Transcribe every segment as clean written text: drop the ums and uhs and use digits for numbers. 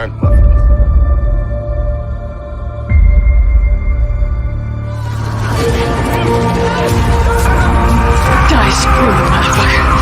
giant muffins. Die screaming, motherfucker.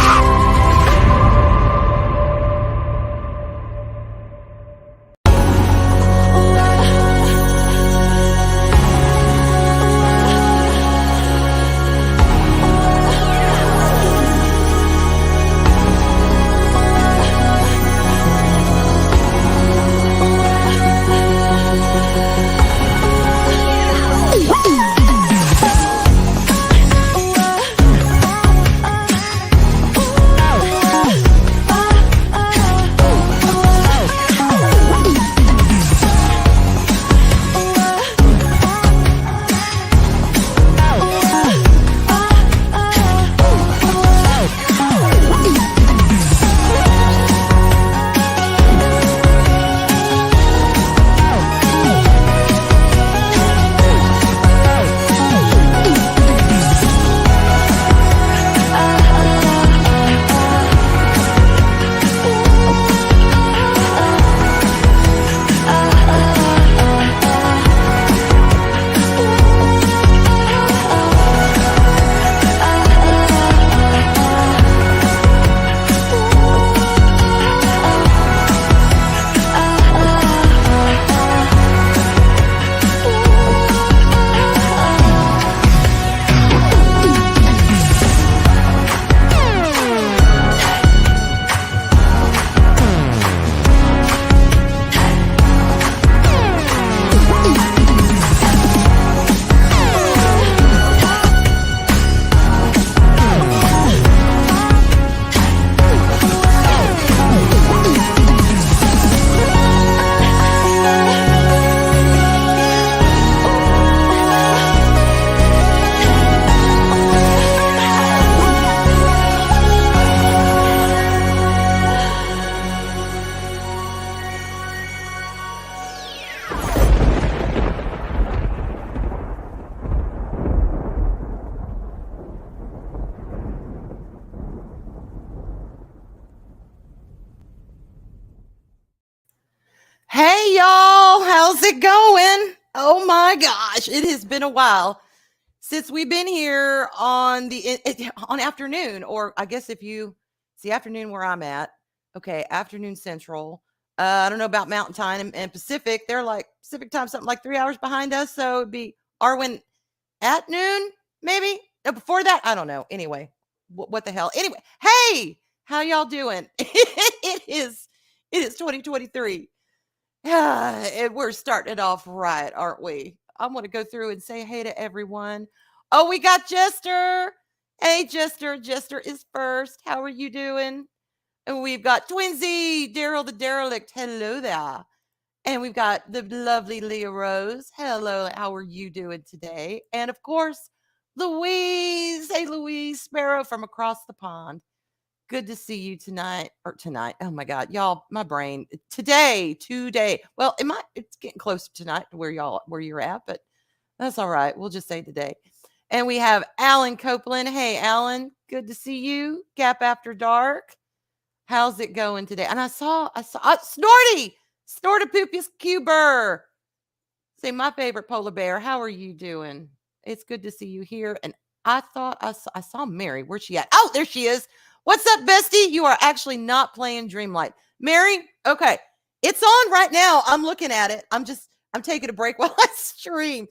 Hey y'all, how's it going? Oh my gosh, it has been a while since we've been here on on afternoon, or I guess if you see afternoon where I'm at, okay, afternoon central. I don't know about Mountain Time and Pacific. They're like Pacific time, something like 3 hours behind us. So it'd be Arwyn at noon, maybe. No, before that, I don't know. Anyway, what the hell? Anyway, hey, how y'all doing? It is 2023. And we're starting it off right, aren't we? I want to go through and say hey to everyone. Oh, we got Jester. Hey, Jester. Jester is first. How are you doing? And we've got Twinsy, Daryl the Derelict. Hello there. And we've got the lovely Leah Rose. Hello. How are you doing today? And of course, Louise. Hey, Louise Sparrow from across the pond. Good to see you tonight. Oh my God, y'all, my brain today. Well, it's getting closer tonight to where you're at, but that's all right. We'll just say today. And we have Alan Copeland. Hey, Alan, good to see you. Gap After Dark. How's it going today? And I saw Snorty, Snortipoopius Cuber. Say my favorite polar bear. How are you doing? It's good to see you here. And I thought I saw Mary. Where's she at? Oh, there she is. What's up, bestie? You are actually not playing Dreamlight. Mary, okay. It's on right now. I'm looking at it. I'm taking a break while I stream.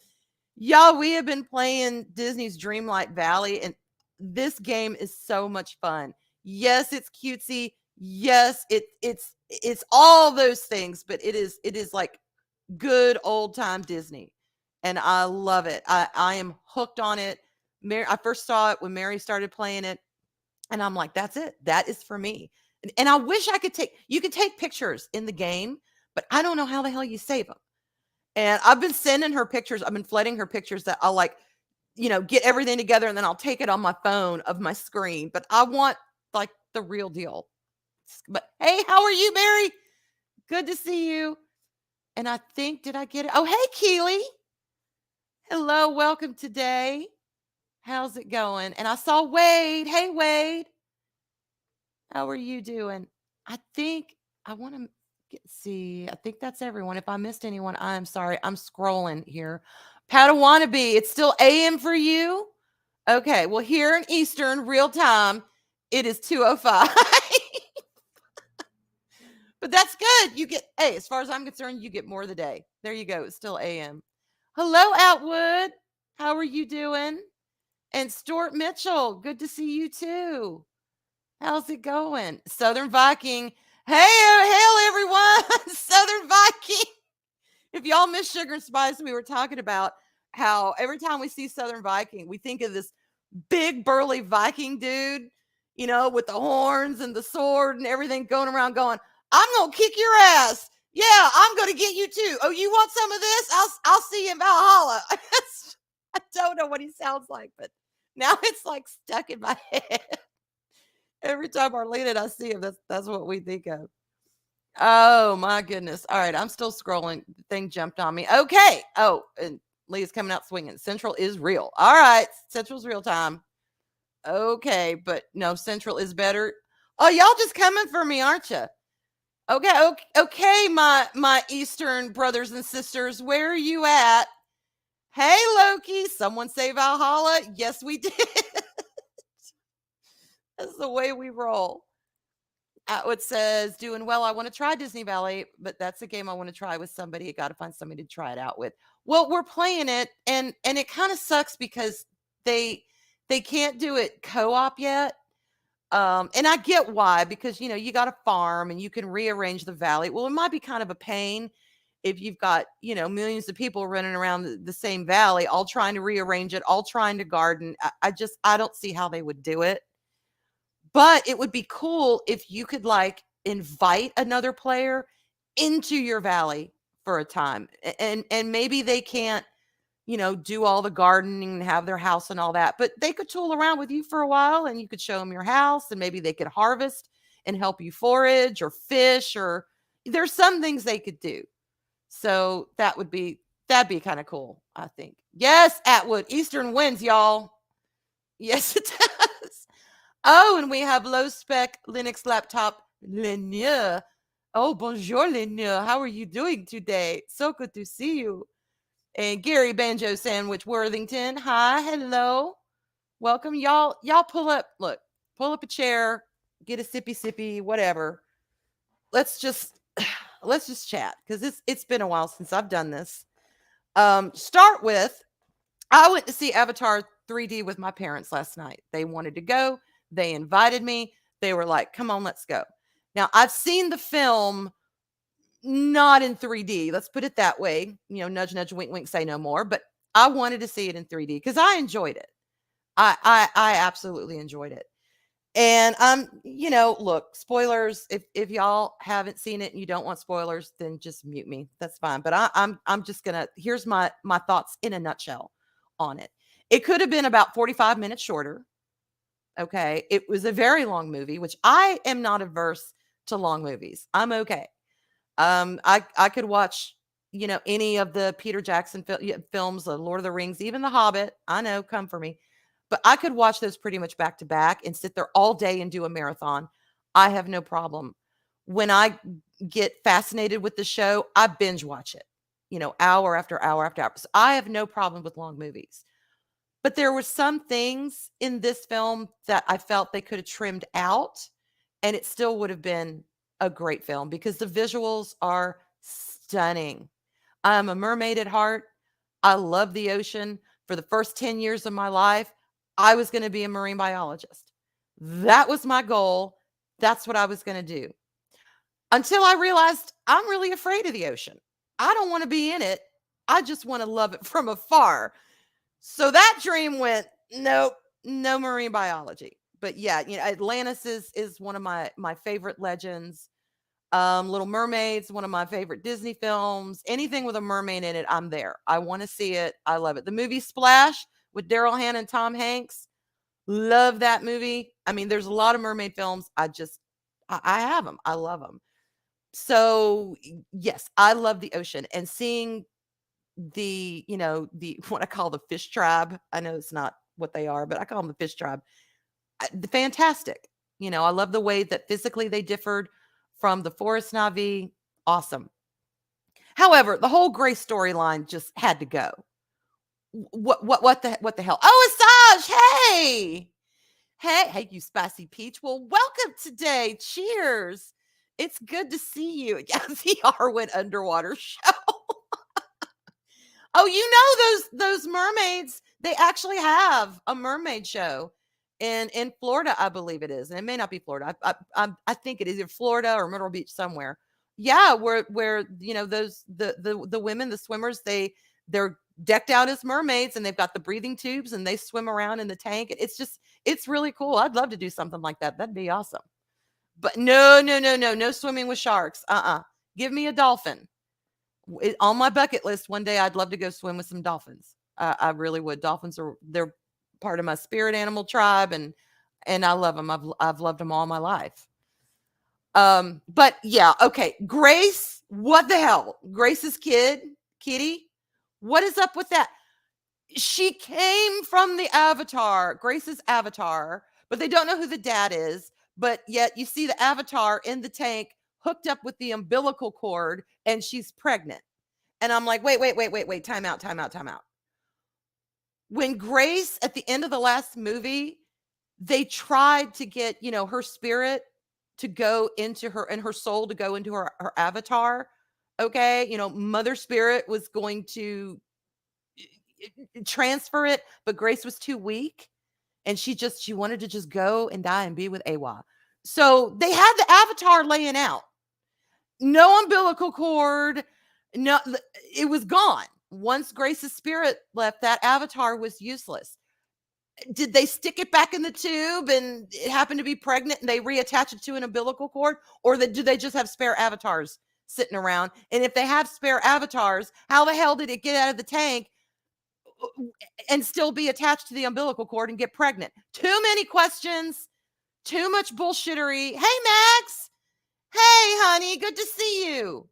Y'all, we have been playing Disney's Dreamlight Valley, and this game is so much fun. Yes, it's cutesy. Yes, it's all those things, but it is like good old time Disney. And I love it. I am hooked on it. I first saw it when Mary started playing it. And I'm like, that's it. That is for me. And I wish you could take pictures in the game, but I don't know how the hell you save them. And I've been sending her pictures. I've been flooding her pictures that I'll get everything together and then I'll take it on my phone of my screen. But I want like the real deal. But hey, how are you, Mary? Good to see you. And I think, did I get it? Oh, hey, Keely. Hello, welcome today. How's it going? And I saw Wade. Hey, Wade. How are you doing? I think I want to See, I think that's everyone. If I missed anyone, I'm sorry. I'm scrolling here. Padawannabe, it's still AM for you? Okay, well, here in Eastern real time, it is 2:05. But that's good. You get, hey, as far as I'm concerned, you get more of the day. There you go. It's still AM. Hello, Outwood. How are you doing? And Stuart Mitchell, good to see you too. How's it going? Southern Viking. Hey, hail everyone. Southern Viking. If y'all miss Sugar and Spice, we were talking about how every time we see Southern Viking, we think of this big burly Viking dude, with the horns and the sword and everything going around going, I'm gonna kick your ass. Yeah, I'm gonna get you too. Oh, you want some of this? I'll see you in Valhalla. I don't know what he sounds like, but now it's like stuck in my head. Every time Arlene and I see him, that's what we think of. Oh my goodness. All right, I'm still scrolling. The thing jumped on me. Okay. Oh, and Leah's coming out swinging. Central is real. All right, Central's real time. Okay, but no, Central is better. Oh, y'all just coming for me, aren't you? Okay, my Eastern brothers and sisters, where are you at? Hey, Loki, someone say Valhalla. Yes, we did. That's the way we roll. Atwood says, doing well. I want to try Disney Valley, but that's a game I want to try with somebody. You got to find somebody to try it out with. Well, we're playing it, and it kind of sucks because they can't do it co-op yet. And I get why, because you got a farm and you can rearrange the valley. Well, it might be kind of a pain if you've got millions of people running around the same valley, all trying to rearrange it, all trying to garden. I don't see how they would do it. But it would be cool if you could like invite another player into your valley for a time. And maybe they can't, do all the gardening and have their house and all that, but they could tool around with you for a while and you could show them your house and maybe they could harvest and help you forage or fish, or there's some things they could do. So that'd be kind of cool, I think. Yes, Atwood, Eastern wins, y'all. Yes, it does. Oh, and we have low spec Linux laptop Lenier. Oh, bonjour, Lenier. How are you doing today? So good to see you. And Gary Banjo Sandwich Worthington. Hi, hello. Welcome. Y'all pull up a chair, get a sippy, whatever. Let's just chat because it's been a while since I've done this. Start with, I went to see Avatar 3D with my parents last night. They wanted to go. They invited me. They were like, come on, let's go. Now, I've seen the film not in 3D. Let's put it that way. Nudge, nudge, wink, wink, say no more. But I wanted to see it in 3D because I enjoyed it. I absolutely enjoyed it. And look, spoilers. If y'all haven't seen it and you don't want spoilers, then just mute me. That's fine. But I'm just gonna, here's my thoughts in a nutshell on it. It could have been about 45 minutes shorter. Okay. It was a very long movie, which I am not averse to long movies. I'm okay. I could watch, any of the Peter Jackson films, the Lord of the Rings, even The Hobbit. I know, come for me. But I could watch those pretty much back to back and sit there all day and do a marathon. I have no problem. When I get fascinated with the show, I binge watch it, hour after hour after hour. So I have no problem with long movies. But there were some things in this film that I felt they could have trimmed out, and it still would have been a great film because the visuals are stunning. I'm a mermaid at heart. I love the ocean. For the first 10 years of my life, I was going to be a marine biologist. That was my goal. That's what I was going to do. Until I realized I'm really afraid of the ocean. I don't want to be in it. I just want to love it from afar. So that dream went, nope, no marine biology. But yeah, Atlantis is one of my favorite legends. Little Mermaid's one of my favorite Disney films. Anything with a mermaid in it, I'm there. I want to see it. I love it. The movie Splash with Daryl Hannah and Tom Hanks. Love that movie. I mean, there's a lot of mermaid films. I have them. I love them. So yes, I love the ocean and seeing the what I call the fish tribe. I know it's not what they are, but I call them the fish tribe. Fantastic. I love the way that physically they differed from the Forest Na'vi. Awesome. However, the whole Grace storyline just had to go. What the hell? Oh, Asajj, hey. Hey, you spicy peach. Well, welcome today. Cheers. It's good to see you. Yeah, the Arwyn underwater show. Oh, you know those mermaids, they actually have a mermaid show in Florida, I believe it is. And it may not be Florida. I think it is either Florida or Myrtle Beach somewhere. Yeah, where you know those the women, the swimmers, they're decked out as mermaids and they've got the breathing tubes and they swim around in the tank. It's really cool. I'd love to do something like that. That'd be awesome. But no swimming with sharks. Give me a dolphin. On my bucket list one day, I'd love to go swim with some dolphins. I really would. Dolphins they're part of my spirit animal tribe, and I love them. I've loved them all my life. But yeah, okay. Grace, what the hell? Grace's kitty, what is up with that? She came from the avatar, Grace's avatar, but they don't know who the dad is. But yet you see the avatar in the tank hooked up with the umbilical cord, and she's pregnant. And I'm like, wait, time out. When Grace, at the end of the last movie, they tried to get, her spirit to go into her, and her soul to go into her avatar. Okay. Mother Spirit was going to transfer it, but Grace was too weak. And she wanted to just go and die and be with Awa. So they had the avatar laying out. No umbilical cord. No, it was gone. Once Grace's spirit left, that avatar was useless. Did they stick it back in the tube and it happened to be pregnant and they reattach it to an umbilical cord? Or do they just have spare avatars sitting around? And if they have spare avatars, how the hell did it get out of the tank and still be attached to the umbilical cord and get pregnant? Too many questions, too much bullshittery. Hey, Max. Hey, honey, good to see you.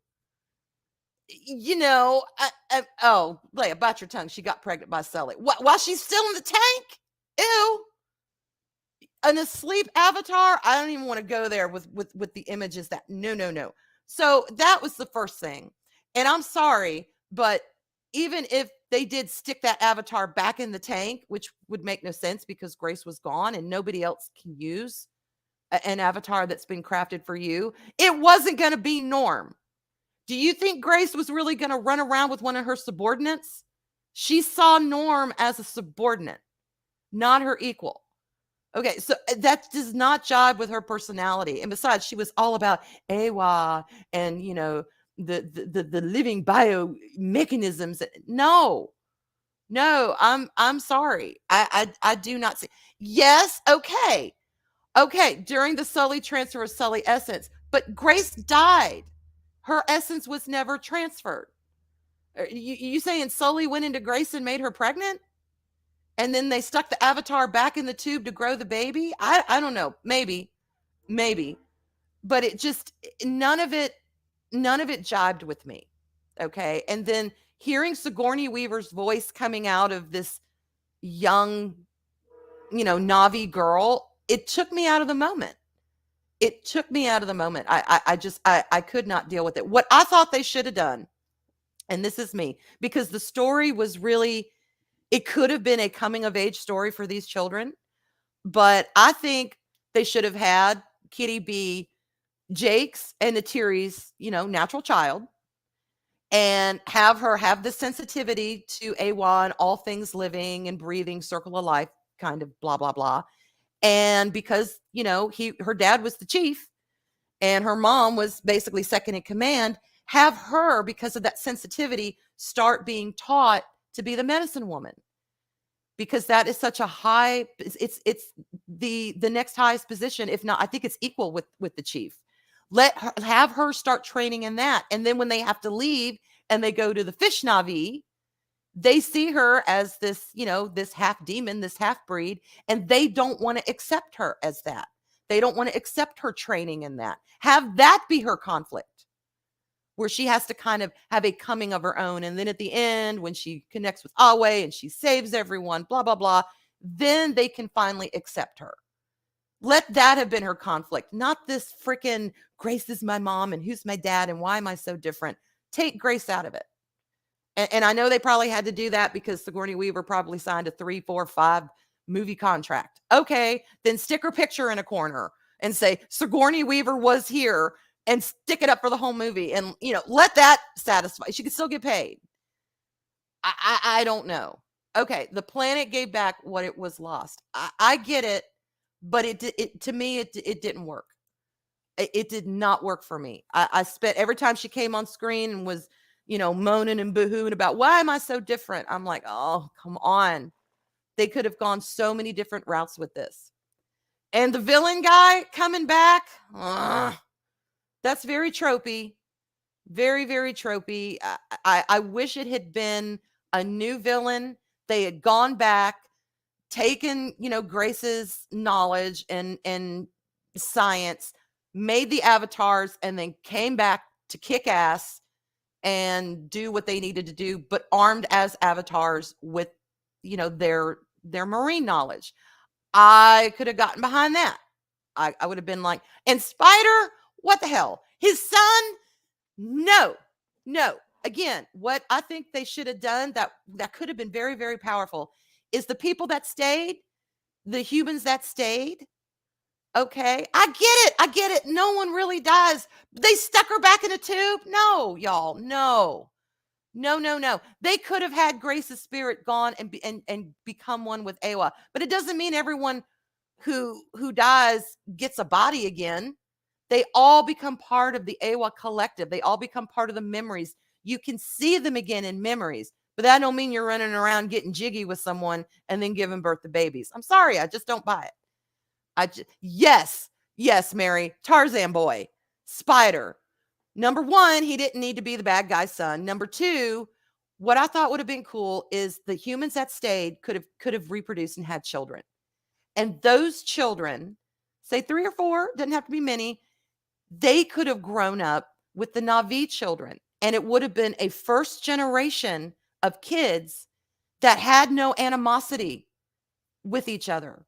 Leia, bite your tongue. She got pregnant by Sully. While she's still in the tank? Ew. An asleep avatar? I don't even want to go there with the images that, no. So that was the first thing. And I'm sorry, but even if they did stick that avatar back in the tank, which would make no sense because Grace was gone and nobody else can use an avatar that's been crafted for you, it wasn't going to be Norm. Do you think Grace was really going to run around with one of her subordinates? She saw Norm as a subordinate, not her equal. Okay, so that does not jive with her personality. And besides, she was all about Awa and, the living biomechanisms. No, I'm sorry. I do not see. Yes, okay. During the Sully transfer of Sully essence, but Grace died. Her essence was never transferred. You saying Sully went into Grace and made her pregnant? And then they stuck the avatar back in the tube to grow the baby? I don't know. Maybe. But it just, none of it jibed with me. Okay. And then hearing Sigourney Weaver's voice coming out of this young, Na'vi girl, it took me out of the moment. I could not deal with it. What I thought they should have done, and this is me, because the story was really, it could have been a coming of age story for these children, but I think they should have had Kitty be Jake's and Natiri's, natural child, and have her have the sensitivity to Awa and all things living and breathing, circle of life, kind of blah, blah, blah. And because, her dad was the chief and her mom was basically second in command, have her, because of that sensitivity, start being taught to be the medicine woman. Because that is such a high, it's the next highest position. If not, I think it's equal with the chief. Have her start training in that. And then when they have to leave and they go to the fish Na'vi, they see her as this, this half demon, this half breed, and they don't want to accept her as that. They don't want to accept her training in that. Have that be her conflict, where she has to kind of have a coming of her own. And then at the end, when she connects with Awe and she saves everyone, blah, blah, blah, then they can finally accept her. Let that have been her conflict, not this freaking Grace is my mom and who's my dad and why am I so different? Take Grace out of it. And I know they probably had to do that because Sigourney Weaver probably signed a 3, 4, 5 movie contract. Okay, then stick her picture in a corner and say Sigourney Weaver was here and stick it up for the whole movie and, let that satisfy. She could still get paid. I don't know. Okay, the planet gave back what it was lost. I get it, but to me, it didn't work. It did not work for me. I spent every time she came on screen and was, moaning and boohooing about why am I so different? I'm like, oh, come on. They could have gone so many different routes with this. And the villain guy coming back, that's very tropey. Very, very tropey. I wish it had been a new villain. They had gone back, taken, Grace's knowledge and science, made the avatars, and then came back to kick ass and do what they needed to do, but armed as avatars with, their marine knowledge. I could have gotten behind that. I would have been like, and Spider, what the hell? His son? No. Again, what I think they should have done that could have been very, very powerful is the people that stayed, the humans that stayed. Okay, I get it. No one really dies. They stuck her back in a tube. No, y'all, no. They could have had Grace's spirit gone and become one with Awa, but it doesn't mean everyone who dies gets a body again. They all become part of the Awa collective. They all become part of the memories. You can see them again in memories, but that don't mean you're running around getting jiggy with someone and then giving birth to babies. I'm sorry, I just don't buy it. Yes, Mary, Tarzan boy, Spider. Number one, he didn't need to be the bad guy's son. Number two, what I thought would have been cool is the humans that stayed could have reproduced and had children. And those children, say 3 or 4, doesn't have to be many, they could have grown up with the Na'vi children. And it would have been a first generation of kids that had no animosity with each other.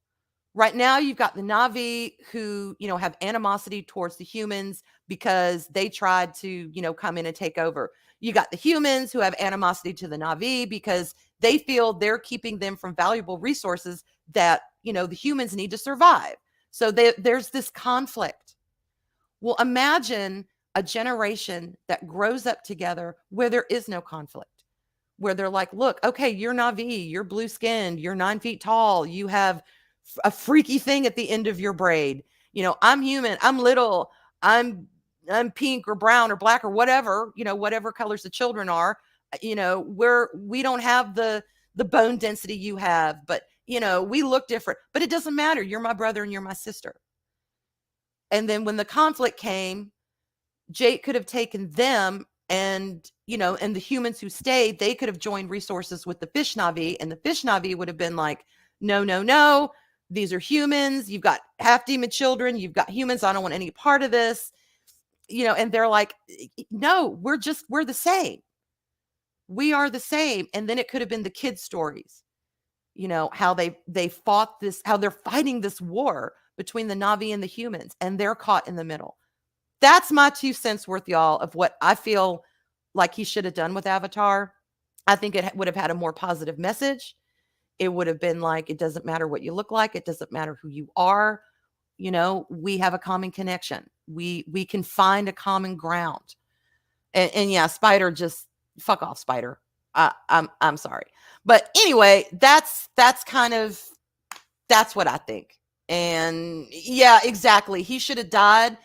Right now, you've got the Na'vi who, have animosity towards the humans because they tried to, come in and take over. You got the humans who have animosity to the Na'vi because they feel they're keeping them from valuable resources that, the humans need to survive. So there's this conflict. Well, imagine a generation that grows up together where there is no conflict, where they're like, look, okay, you're Na'vi, you're blue skinned, you're 9 feet tall, you have a freaky thing at the end of your braid. I'm human, I'm little, I'm pink or brown or black or whatever, whatever colors the children are, we don't have the bone density you have, but we look different, but it doesn't matter. You're my brother and you're my sister. And then when the conflict came, Jake could have taken them and, and the humans who stayed, they could have joined resources with the fish Na'vi, and the fish Na'vi would have been like, no, these are humans. You've got half demon children. You've got humans. I don't want any part of this, and they're like, no, we're the same. We are the same. And then it could have been the kids' stories, how they fought this, how they're fighting this war between the Na'vi and the humans, and they're caught in the middle. That's my 2 cents worth, y'all, of what I feel like he should have done with Avatar. I think it would have had a more positive message. It would have been like, it doesn't matter what you look like. It doesn't matter who you are. We have a common connection. We can find a common ground. And yeah, Spider, just fuck off, Spider. I'm sorry. But anyway, that's what I think. And yeah, exactly. He should have died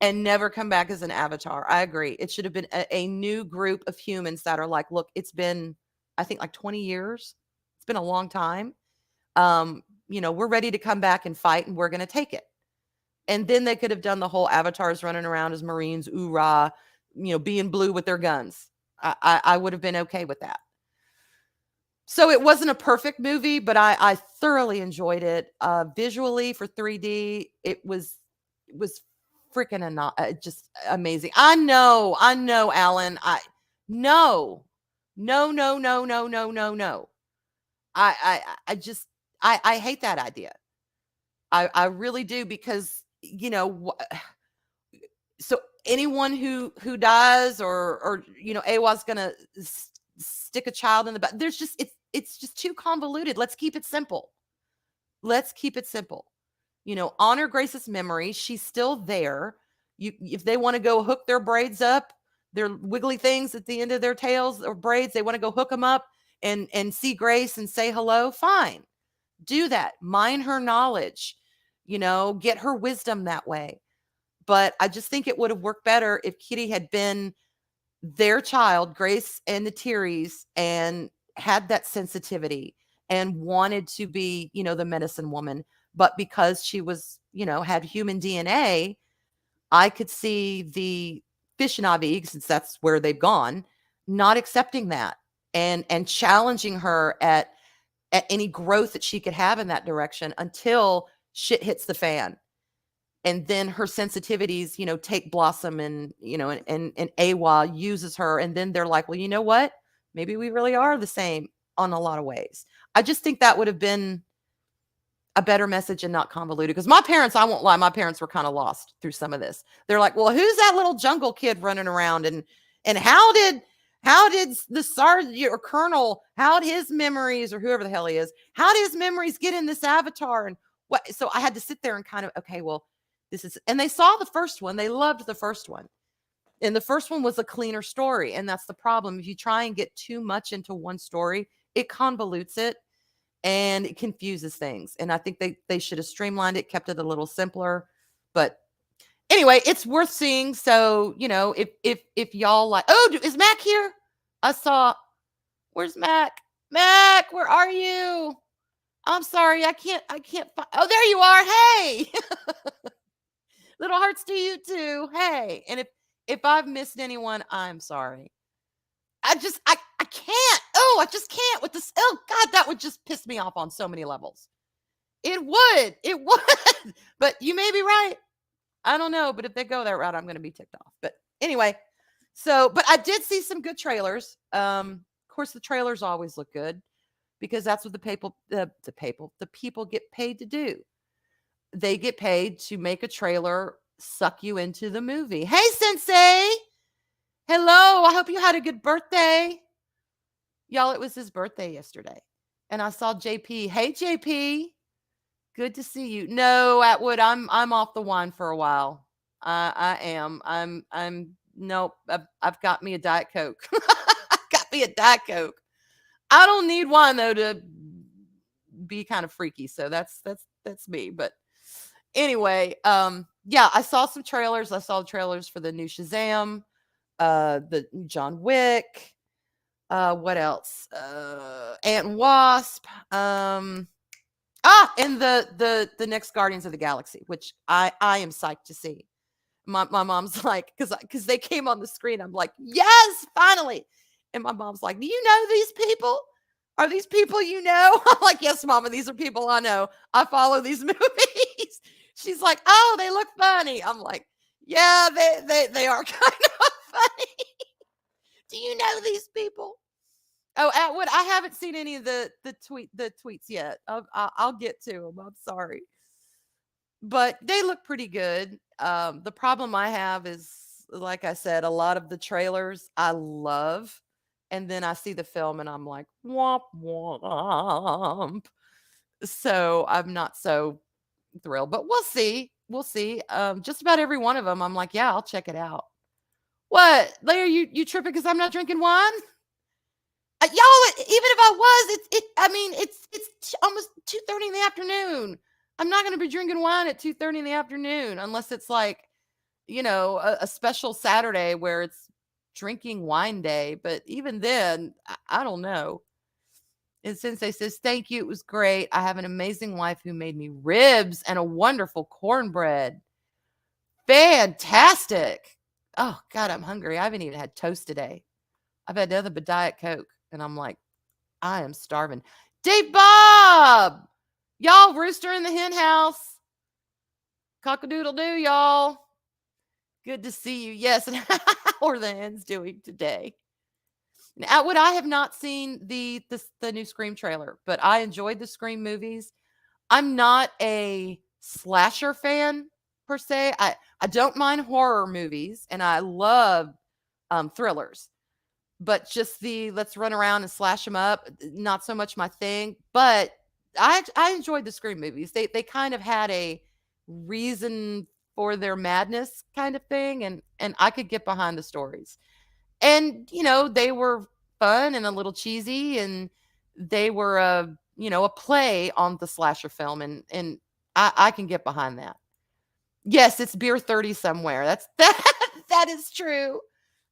and never come back as an avatar. I agree. It should have been a new group of humans that are like, look, it's been, I think, like 20 years. It's been a long time. We're ready to come back and fight, and we're going to take it. And then they could have done the whole avatars running around as Marines, oorah, being blue with their guns. I would have been okay with that. So it wasn't a perfect movie, but I thoroughly enjoyed it. Visually for 3D, it was freaking just amazing. I know, Alan. No. I just I hate that idea. I really do, because So anyone who dies or AWA's gonna stick a child in the back, there's just it's just too convoluted. Let's keep it simple. Let's keep it simple. Honor Grace's memory. She's still there. If they want to go hook their braids up, their wiggly things at the end of their tails or braids, they want to go hook them up and see Grace and say hello, fine. Do that. Mine her knowledge, get her wisdom that way. But I just think it would have worked better if Kitty had been their child, Grace and the Tieries, and had that sensitivity and wanted to be, the medicine woman. But because she was, had human DNA, I could see the Aviv, since that's where they've gone, not accepting that and challenging her at any growth that she could have in that direction until shit hits the fan. And then her sensitivities, take blossom and AWA uses her. And then they're like, well, you know what? Maybe we really are the same on a lot of ways. I just think that would have been a better message and not convoluted. Because my parents, I won't lie, my parents were kind of lost through some of this. They're like, well, who's that little jungle kid running around? And how did the sergeant or colonel, how'd his memories, or whoever the hell he is, how did his memories get in this avatar? And what? So I had to sit there and kind of, okay, well, and they saw the first one. They loved the first one. And the first one was a cleaner story. And that's the problem. If you try and get too much into one story, it convolutes it and it confuses things. And I think they should have streamlined it, kept it a little simpler. But anyway, it's worth seeing. So, if y'all like, oh, is Mac here? Where's Mac? Mac, where are you? I'm sorry. I can't find. Oh, there you are. Hey. Little hearts to you too. Hey. And if I've missed anyone, I'm sorry. I can't. Oh, I just can't with this. Oh God, that would just piss me off on so many levels. It would. But you may be right. I don't know. But if they go that route, I'm going to be ticked off. But anyway, but I did see some good trailers. Of course, the trailers always look good because that's what the people get paid to do. They get paid to make a trailer, suck you into the movie. Hey, Sensei. Hello. I hope you had a good birthday. Y'all, it was his birthday yesterday. And I saw JP. Hey, JP. Good to see you. No, Atwood, I'm off the wine for a while. I am. Nope. I've got me a Diet Coke. I've got me a Diet Coke. I don't need wine though to be kind of freaky. So that's me. But anyway, yeah, I saw some trailers. I saw trailers for the new Shazam, the John Wick, what else? Ant and Wasp, and the next Guardians of the Galaxy, which I am psyched to see. My mom's like, because they came on the screen, I'm like, yes, finally. And my mom's like, do you know these people? Are these people you know? I'm like, yes, Mama, these are people I know. I follow these movies. She's like, oh, they look funny. I'm like, yeah, they are kind of funny. Do you know these people? Oh, Atwood, I haven't seen any of the tweets yet. I'll get to them. I'm sorry, but they look pretty good. The problem I have is, like I said, a lot of the trailers I love, and then I see the film and I'm like, womp womp. So I'm not so thrilled, but we'll see. We'll see. Just about every one of them, I'm like, yeah, I'll check it out. What, Larry? You tripping because I'm not drinking wine? Y'all, even if I was, it's almost 2:30 in the afternoon. I'm not going to be drinking wine at 2:30 in the afternoon unless it's like, a special Saturday where it's drinking wine day. But even then, I don't know. And Sensei says, thank you. It was great. I have an amazing wife who made me ribs and a wonderful cornbread. Fantastic. Oh, God, I'm hungry. I haven't even had toast today. I've had nothing but Diet Coke. And I'm like, I am starving. Dave Bob! Y'all, rooster in the hen house. Cock-a-doodle-doo, y'all. Good to see you. Yes, and how are the hens doing today? Now, I have not seen the new Scream trailer, but I enjoyed the Scream movies. I'm not a slasher fan per se. I don't mind horror movies, and I love thrillers, but just the let's run around and slash them up, not so much my thing. But I enjoyed the Scream movies. They kind of had a reason for their madness kind of thing, and I could get behind the stories. And they were fun and a little cheesy, and they were a play on the slasher film, and I can get behind that. Yes, it's beer 30 somewhere. That's that is true.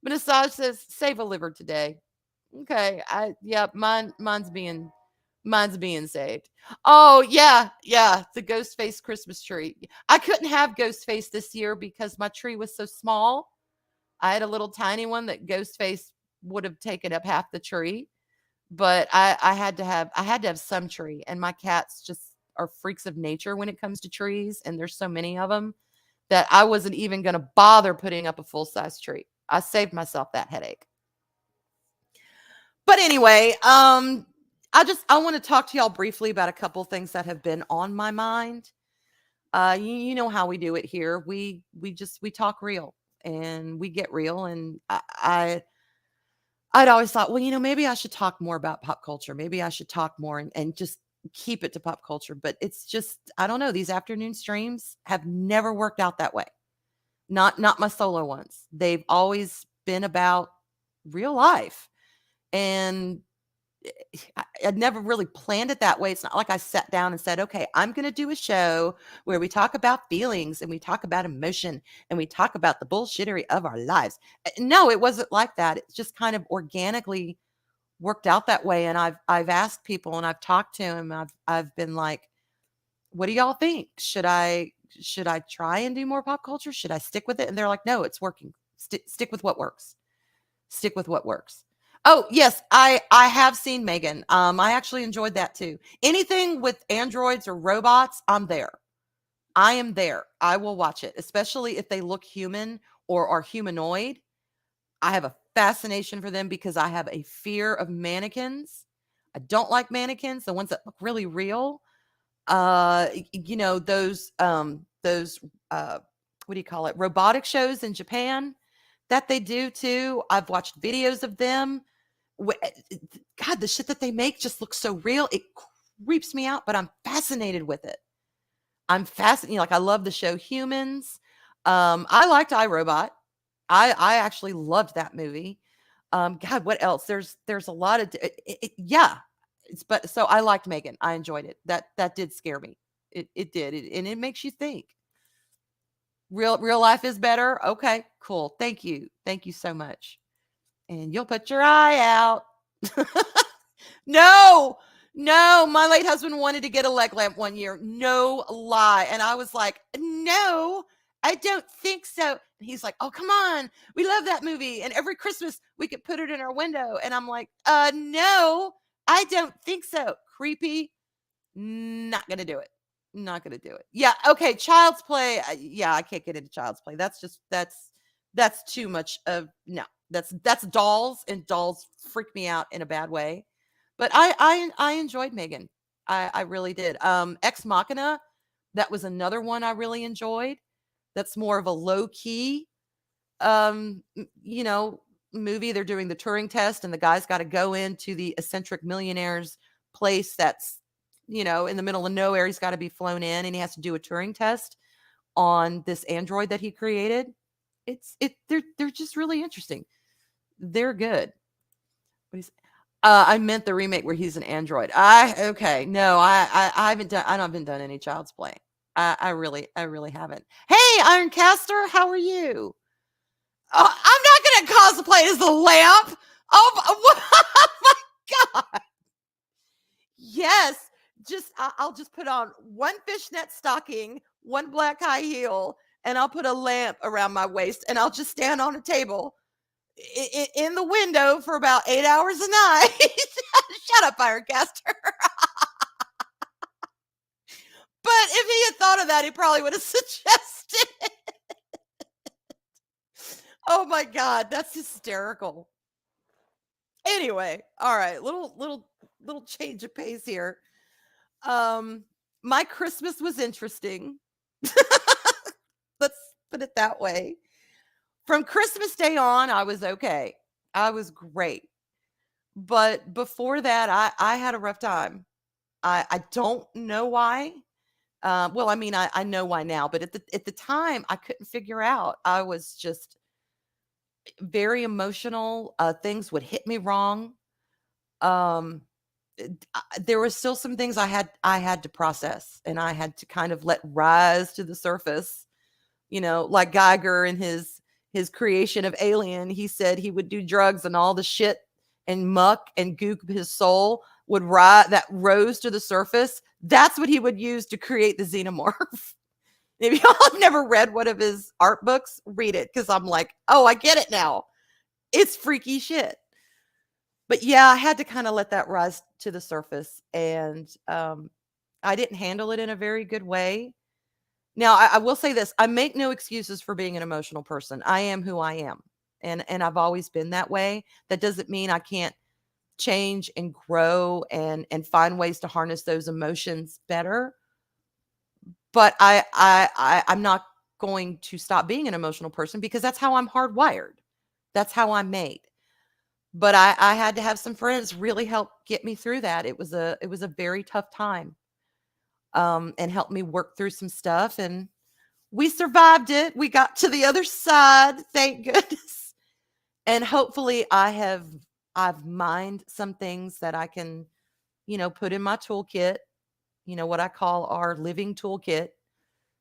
Massage says save a liver today. Okay. Yeah, mine's being saved. Oh, yeah, yeah, the ghost face Christmas tree. I couldn't have ghost face this year because my tree was so small. I had a little tiny one that ghost face would have taken up half the tree, but I had to have some tree, and my cats just are freaks of nature when it comes to trees, and there's so many of them that I wasn't even going to bother putting up a full-size tree. I saved myself that headache. But anyway, I want to talk to y'all briefly about a couple things that have been on my mind. You know how we do it here. We talk real and we get real. And I'd always thought, well, maybe I should talk more about pop culture. Maybe I should talk more and just keep it to pop culture. But it's just, I don't know. These afternoon streams have never worked out that way. Not my solo ones. They've always been about real life. And I'd never really planned it that way. It's not like I sat down and said, okay, I'm going to do a show where we talk about feelings and we talk about emotion and we talk about the bullshittery of our lives. No, it wasn't like that. It just kind of organically worked out that way. And I've asked people and I've talked to them. I've been like, what do y'all think? Should I try and do more pop culture? Should I stick with it? And they're like, no, it's working. Stick with what works. Stick with what works. Oh, yes, I have seen Megan. I actually enjoyed that too. Anything with androids or robots, I'm there. I am there. I will watch it, especially if they look human or are humanoid. I have a fascination for them because I have a fear of mannequins. I don't like mannequins, the ones that look really real. Those what do you call it? Robotic shows in Japan that they do too. I've watched videos of them. God, the shit that they make just looks so real. It creeps me out, but I'm fascinated with it. I'm fascinated. Like I love the show Humans. I liked iRobot. I actually loved that movie. God, what else? There's a lot of yeah. But so I liked Megan. I enjoyed it. That did scare me. It did, and it makes you think. Real life is better. Okay, cool. Thank you so much. And you'll put your eye out. No, my late husband wanted to get a leg lamp one year. No lie. And I was like, no, I don't think so. And he's like, oh, come on. We love that movie. And every Christmas we could put it in our window. And I'm like, no, I don't think so. Creepy. Not going to do it. Not going to do it. Yeah. Okay. Child's Play. Yeah. I can't get into Child's Play. That's too much of no. That's dolls, and dolls freak me out in a bad way. But I enjoyed Megan. I really did. Ex Machina, that was another one I really enjoyed. That's more of a low key, movie. They're doing the Turing test, and the guy's got to go into the eccentric millionaire's place that's in the middle of nowhere. He's got to be flown in, and he has to do a Turing test on this android that he created. They're just really interesting. They're good. I meant the remake where he's an android. No, I haven't done any Child's Play. I really haven't. Hey, Ironcaster, how are you? I'm not gonna cosplay as the lamp. Oh my god! Yes, I'll just put on one fishnet stocking, one black high heel, and I'll put a lamp around my waist, and I'll just stand on a table in the window for about 8 hours a night. Shut up, Ironcaster. But if he had thought of that, he probably would have suggested it. Oh my god, that's hysterical. Anyway, all right, little change of pace here. My Christmas was interesting. put it that way. From Christmas Day on, I was okay. I was great. But before that, I had a rough time. I don't know why. Well, I mean, I know why now, but at the time, I couldn't figure out. I was just very emotional. Things would hit me wrong. Um, there was still some things I had to process, and I had to kind of let rise to the surface. Like Geiger in his creation of Alien, he said he would do drugs and all the shit and muck and goop his soul would rise that rose to the surface. That's what he would use to create the xenomorph. If y'all have never read one of his art books, read it because I'm like, oh, I get it now. It's freaky shit. But yeah, I had to kind of let that rise to the surface, and I didn't handle it in a very good way. Now, I will say this: I make no excuses for being an emotional person. I am who I am, and I've always been that way. That doesn't mean I can't change and grow and find ways to harness those emotions better. But I'm not going to stop being an emotional person because that's how I'm hardwired. That's how I'm made. But I had to have some friends really help get me through that. It was a very tough time, and helped me work through some stuff, and we survived it. We got to the other side, thank goodness. And hopefully I've mined some things that I can, put in my toolkit, what I call our living toolkit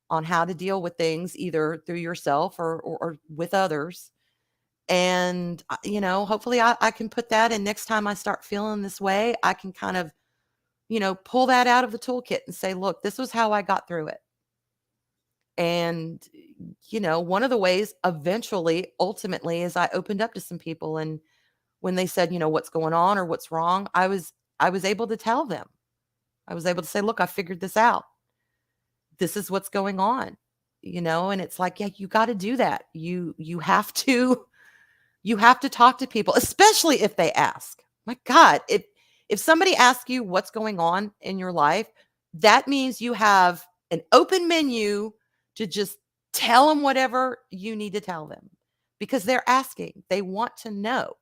on how to deal with things either through yourself or with others. And, hopefully I can put that in next time I start feeling this way. I can kind of, pull that out of the toolkit and say, look, this was how I got through it. And, one of the ways eventually, ultimately, is I opened up to some people. And when they said, what's going on or what's wrong, I was able to tell them. I was able to say, look, I figured this out. This is what's going on. And it's like, yeah, you got to do that. You have to you have to talk to people, especially if they ask. My God, if somebody asks you what's going on in your life, that means you have an open menu to just tell them whatever you need to tell them because they're asking. They want to know.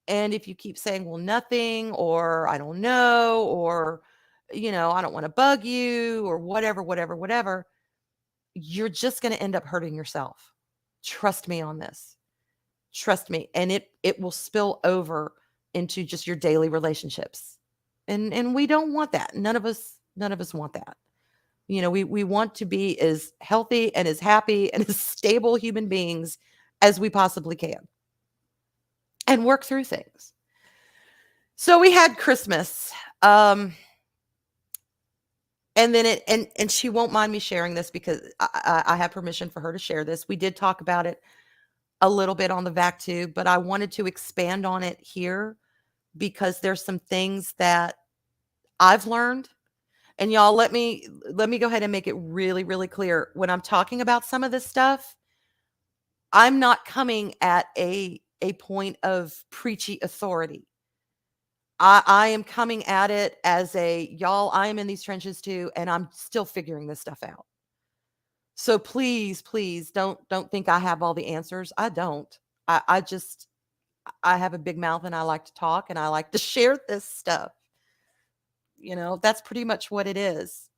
And if you keep saying, well, nothing, or I don't know, or, I don't want to bug you, or whatever, you're just going to end up hurting yourself. Trust me on this. Trust me. And it will spill over into just your daily relationships. And we don't want that. None of us want that. We want to be as healthy and as happy and as stable human beings as we possibly can and work through things. So we had Christmas. And then and she won't mind me sharing this because I have permission for her to share this. We did talk about it a little bit on the vac tube, but I wanted to expand on it here because there's some things that I've learned. And y'all, let me go ahead and make it really, really clear. When I'm talking about some of this stuff, I'm not coming at a point of preachy authority. I am coming at it as y'all, I am in these trenches too, and I'm still figuring this stuff out. So please don't think I have all the answers. I don't. I have a big mouth and I like to talk and I like to share this stuff. That's pretty much what it is.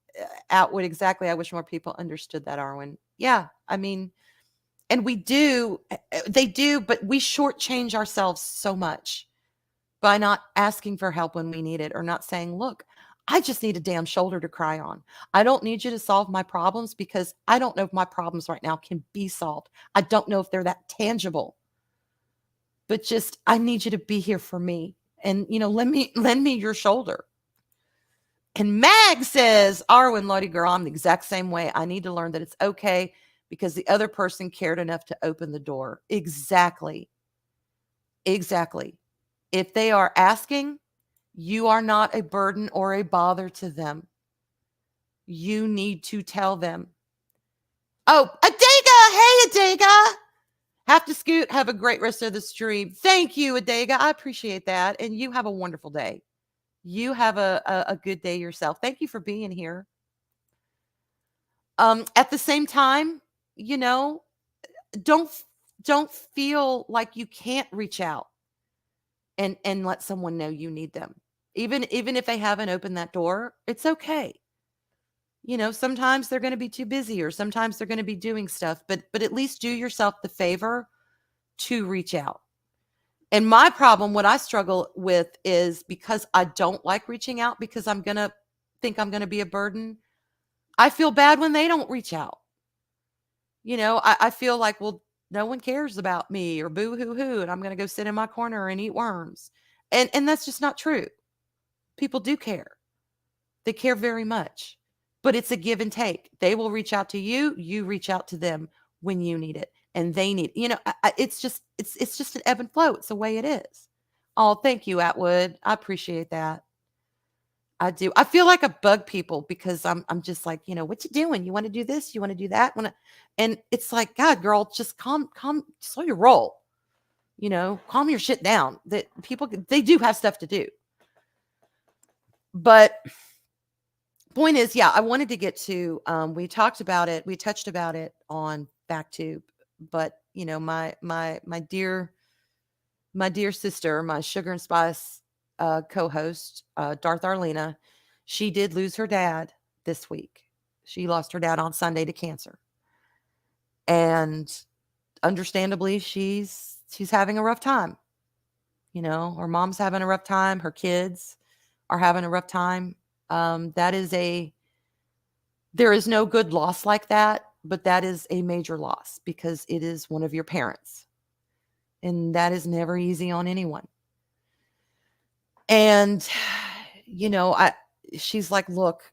What exactly I wish more people understood that, Arwyn. Yeah, I mean, and we do, they do, but we shortchange ourselves so much by not asking for help when we need it or not saying, look, I just need a damn shoulder to cry on. I don't need you to solve my problems because I don't know if my problems right now can be solved. I don't know if they're that tangible. But just I need you to be here for me. And lend me your shoulder. And Mag says, Arwyn, Lottie girl, I'm the exact same way. I need to learn that it's okay because the other person cared enough to open the door. Exactly. If they are asking, you are not a burden or a bother to them. You need to tell them. Oh, Adega. Hey, Adega. Have to scoot. Have a great rest of the stream. Thank you, Adega. I appreciate that. And you have a wonderful day. You have a good day yourself. Thank you for being here. At the same time, you know, don't don't feel like you can't reach out and let someone know you need them. Even if they haven't opened that door, it's okay. Sometimes they're going to be too busy or sometimes they're going to be doing stuff, but at least do yourself the favor to reach out. And my problem, what I struggle with is because I don't like reaching out because I'm going to think I'm going to be a burden. I feel bad when they don't reach out. I feel like, well, no one cares about me or boo hoo hoo, and I'm going to go sit in my corner and eat worms. And that's just not true. People do care. They care very much. But it's a give and take. They will reach out to you, you reach out to them when you need it. And they need, it's just an ebb and flow. It's the way it is. Oh, thank you, Atwood. I appreciate that. I do. I feel like I bug people because I'm just like, what you doing? You want to do this? You want to do that? And it's like, God, girl, just calm, slow your roll. Calm your shit down. That people, they do have stuff to do. But point is, yeah, I wanted to get to, we talked about it. We touched about it on Backtube, but my dear sister, my Sugar and Spice co-host, Darth Arlena, she did lose her dad this week. She lost her dad on Sunday to cancer. And understandably, she's having a rough time. Her mom's having a rough time. Her kids are having a rough time. There is no good loss like that, but that is a major loss because it is one of your parents. And that is never easy on anyone. And, she's like, look,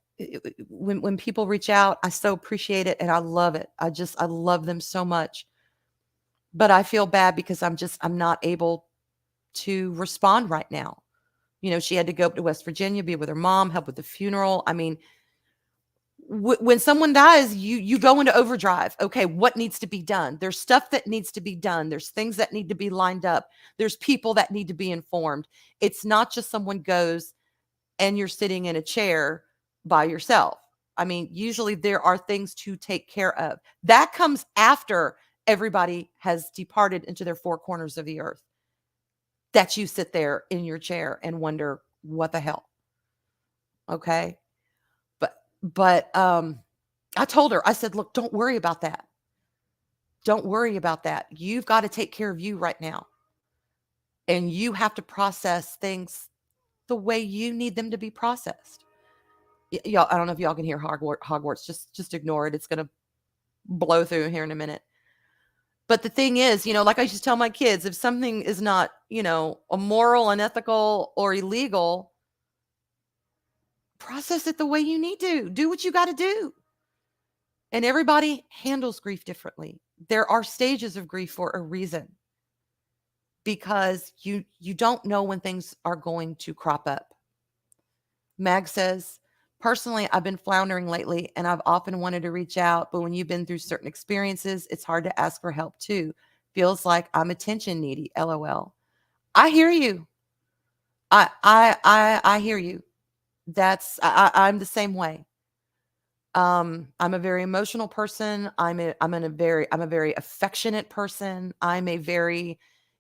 when people reach out, I so appreciate it and I love it. I love them so much. But I feel bad because I'm not able to respond right now. She had to go up to West Virginia, be with her mom, help with the funeral. I mean, when someone dies, you go into overdrive. Okay, what needs to be done? There's stuff that needs to be done. There's things that need to be lined up. There's people that need to be informed. It's not just someone goes and you're sitting in a chair by yourself. I mean, usually there are things to take care of. That comes after everybody has departed into their four corners of the earth. That you sit there in your chair and wonder, what the hell? Okay. But I told her, I said, look, don't worry about that. Don't worry about that. You've got to take care of you right now. And you have to process things the way you need them to be processed. Y'all, I don't know if y'all can hear Hogwarts. Just ignore it. It's going to blow through here in a minute. But the thing is, like I used to tell my kids, if something is not, immoral, unethical, or illegal, process it the way you need to. Do what you got to do. And everybody handles grief differently. There are stages of grief for a reason. Because you don't know when things are going to crop up. Mag says, personally, I've been floundering lately and I've often wanted to reach out, but when you've been through certain experiences, it's hard to ask for help too. Feels like I'm attention needy. LOL. I hear you. I hear you. I'm the same way. I'm a very emotional person. I'm a very affectionate person.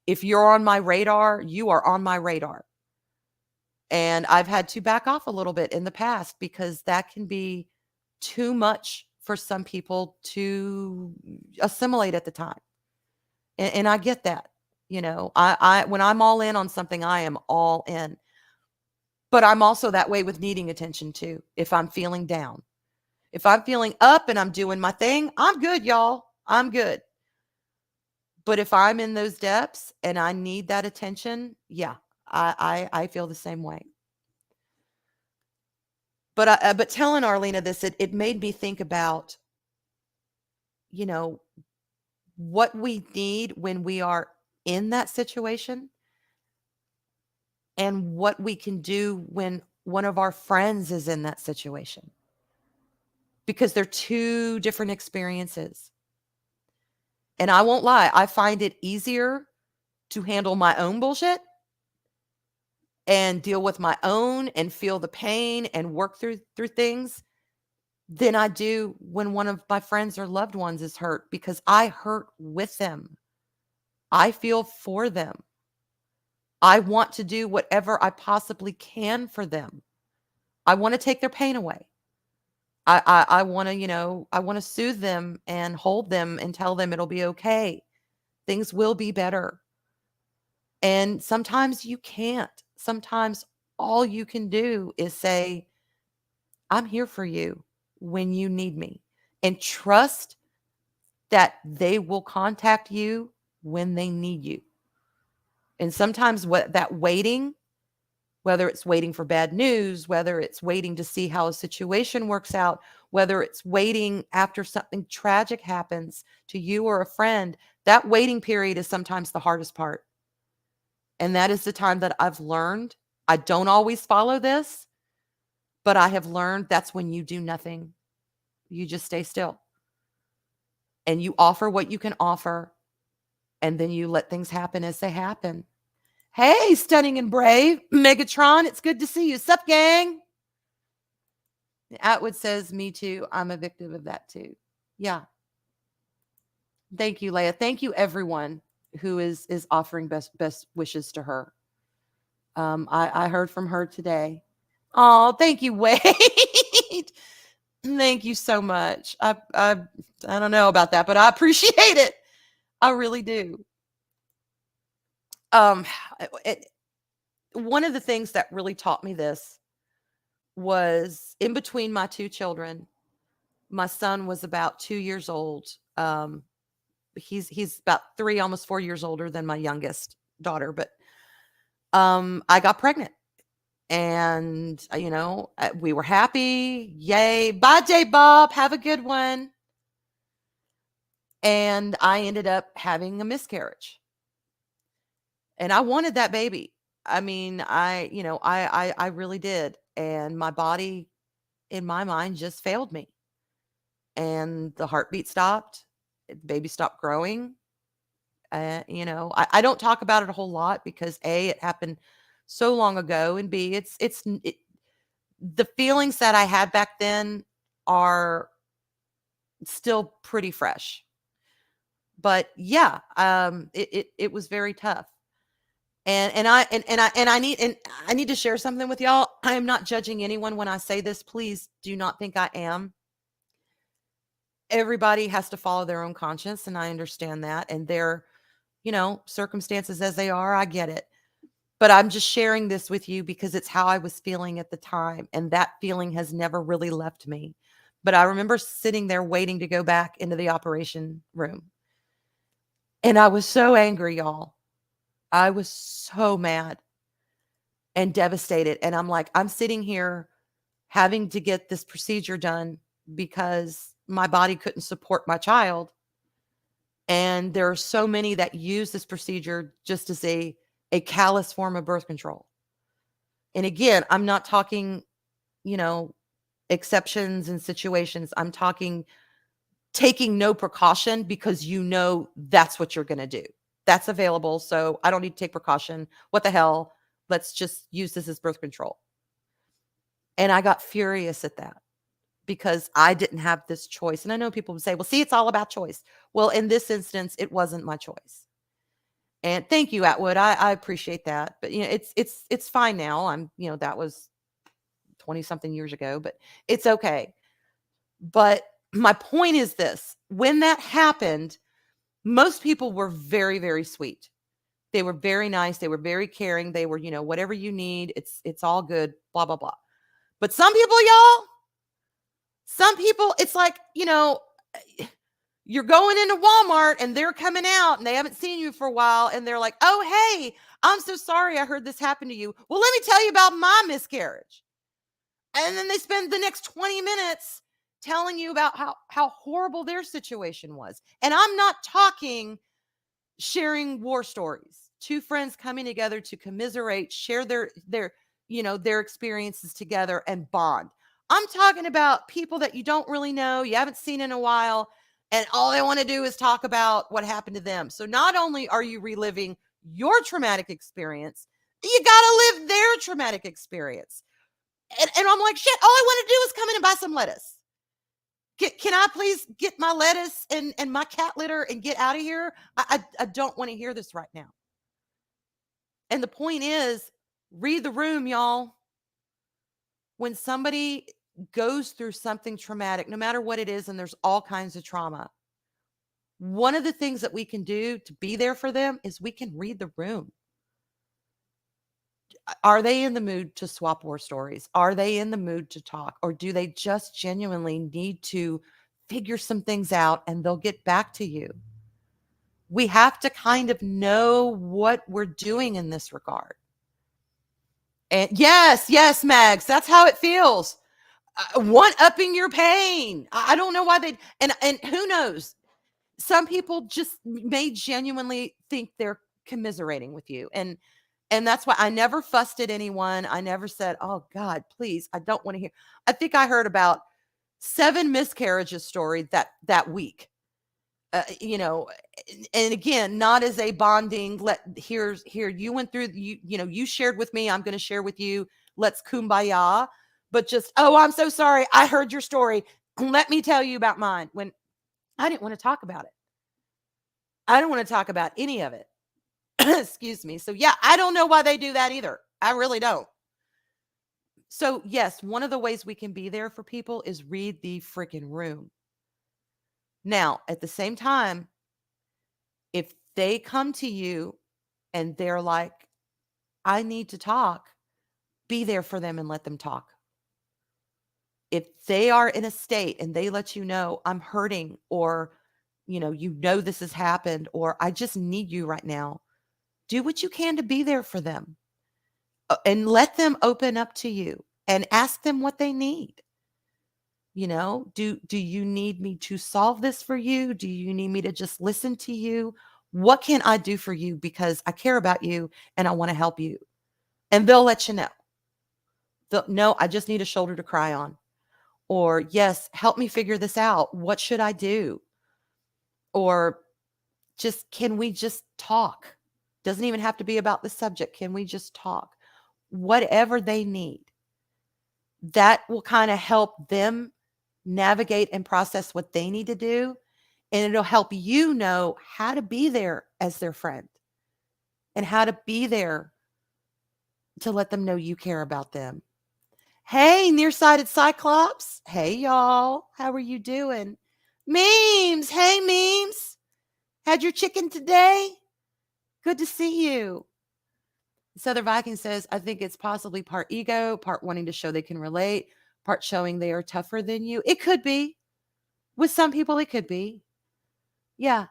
If you're on my radar, you are on my radar. And I've had to back off a little bit in the past because that can be too much for some people to assimilate at the time. And I get that. I when I'm all in on something, I am all in. But I'm also that way with needing attention too. If I'm feeling down, if I'm feeling up and I'm doing my thing, I'm good, y'all. I'm good. But if I'm in those depths and I need that attention, yeah, I feel the same way. But telling Arlena this, it made me think about, what we need when we are in that situation and what we can do when one of our friends is in that situation. Because they're two different experiences. And I won't lie, I find it easier to handle my own bullshit and deal with my own and feel the pain and work through things than I do when one of my friends or loved ones is hurt, because I hurt with them. I feel for them. I want to do whatever I possibly can for them. I want to take their pain away. I want to, I want to soothe them and hold them and tell them it'll be okay. Things will be better. And sometimes you can't. Sometimes all you can do is say, I'm here for you when you need me, and trust that they will contact you when they need you. And sometimes what that waiting, whether it's waiting for bad news, whether it's waiting to see how a situation works out, whether it's waiting after something tragic happens to you or a friend, that waiting period is sometimes the hardest part. And that is the time that I've learned. I don't always follow this, but I have learned that's when you do nothing. You just stay still and you offer what you can offer, and then you let things happen as they happen. Hey, stunning and brave Megatron, it's good to see you. Sup, gang? Atwood says, me too. I'm a victim of that too. Yeah. Thank you, Leah. Thank you, everyone who is offering best wishes to her. I heard from her today. Oh, thank you, Wade. Thank you so much. I don't know about that, but I appreciate it. I really do. One of the things that really taught me this was in between my two children. My son was about 2 years old. He's about 3, almost 4 years older than my youngest daughter, but I got pregnant. And, we were happy. Yay. Bye, J Bob. Have a good one. And I ended up having a miscarriage. And I wanted that baby. I mean, I really did. And my body, in my mind, just failed me. And the heartbeat stopped. The baby stopped growing. I don't talk about it a whole lot because A, it happened so long ago, and B, the feelings that I had back then are still pretty fresh. But yeah, it was very tough. And I need to share something with y'all. I am not judging anyone when I say this. Please do not think I am. Everybody has to follow their own conscience, and I understand that. And their, circumstances as they are, I get it. But I'm just sharing this with you because it's how I was feeling at the time. And that feeling has never really left me. But I remember sitting there waiting to go back into the operation room. And I was so angry, y'all. I was so mad and devastated. And I'm like, I'm sitting here having to get this procedure done because my body couldn't support my child. And there are so many that use this procedure just as a callous form of birth control. And again, I'm not talking, exceptions and situations. I'm talking taking no precaution because that's what you're going to do. That's available. So I don't need to take precaution. What the hell? Let's just use this as birth control. And I got furious at that because I didn't have this choice. And I know people would say, well, see, it's all about choice. Well, in this instance, it wasn't my choice. And thank you, Atwood. I appreciate that. But it's fine now. That was 20 something years ago, but it's okay. But my point is this: when that happened, most people were very, very sweet. They were very nice. They were very caring. They were, whatever you need, it's all good, blah, blah, blah. But some people, it's like, you're going into Walmart and they're coming out and they haven't seen you for a while. And they're like, oh, hey, I'm so sorry I heard this happen to you. Well, let me tell you about my miscarriage. And then they spend the next 20 minutes telling you about how horrible their situation was. And I'm not talking sharing war stories. Two friends coming together to commiserate, share their experiences together and bond. I'm talking about people that you don't really know, you haven't seen in a while, and all they want to do is talk about what happened to them. So not only are you reliving your traumatic experience, you got to live their traumatic experience. And I'm like, shit, all I want to do is come in and buy some lettuce. Can I please get my lettuce and my cat litter and get out of here? I don't want to hear this right now. And the point is, read the room, y'all. When somebody goes through something traumatic, no matter what it is, and there's all kinds of trauma, one of the things that we can do to be there for them is we can read the room. Are they in the mood to swap war stories? Are they in the mood to talk? Or do they just genuinely need to figure some things out and they'll get back to you? We have to kind of know what we're doing in this regard. And yes, Mags, that's how it feels. One upping your pain. I don't know why they and who knows? Some people just may genuinely think they're commiserating with you. And that's why I never fussed at anyone. I never said, "Oh God, please, I don't want to hear." I think I heard about 7 miscarriages story that week. And again, not as a bonding. Here you went through. You shared with me. I'm going to share with you. Let's kumbaya. But just, oh, I'm so sorry. I heard your story. Let me tell you about mine. When I didn't want to talk about it. I don't want to talk about any of it. Excuse me. So yeah, I don't know why they do that either. I really don't. So yes, one of the ways we can be there for people is read the freaking room. Now, at the same time, if they come to you and they're like, I need to talk, be there for them and let them talk. If they are in a state and they let you know, I'm hurting, or, this has happened, or I just need you right now, do what you can to be there for them and let them open up to you and ask them what they need. Do you need me to solve this for you? Do you need me to just listen to you? What can I do for you? Because I care about you and I want to help you. And they'll let you know. No, I just need a shoulder to cry on. Or, yes, help me figure this out. What should I do? Or can we just talk? Doesn't even have to be about the subject. Can we just talk? Whatever they need. That will kind of help them navigate and process what they need to do. And it'll help you know how to be there as their friend and how to be there to let them know you care about them. Hey, nearsighted Cyclops. Hey, y'all. How are you doing? Memes. Hey, Memes. Had your chicken today? Good to see you. Southern Viking says, I think it's possibly part ego, part wanting to show they can relate, part showing they are tougher than you. It could be. With some people, it could be. Yeah.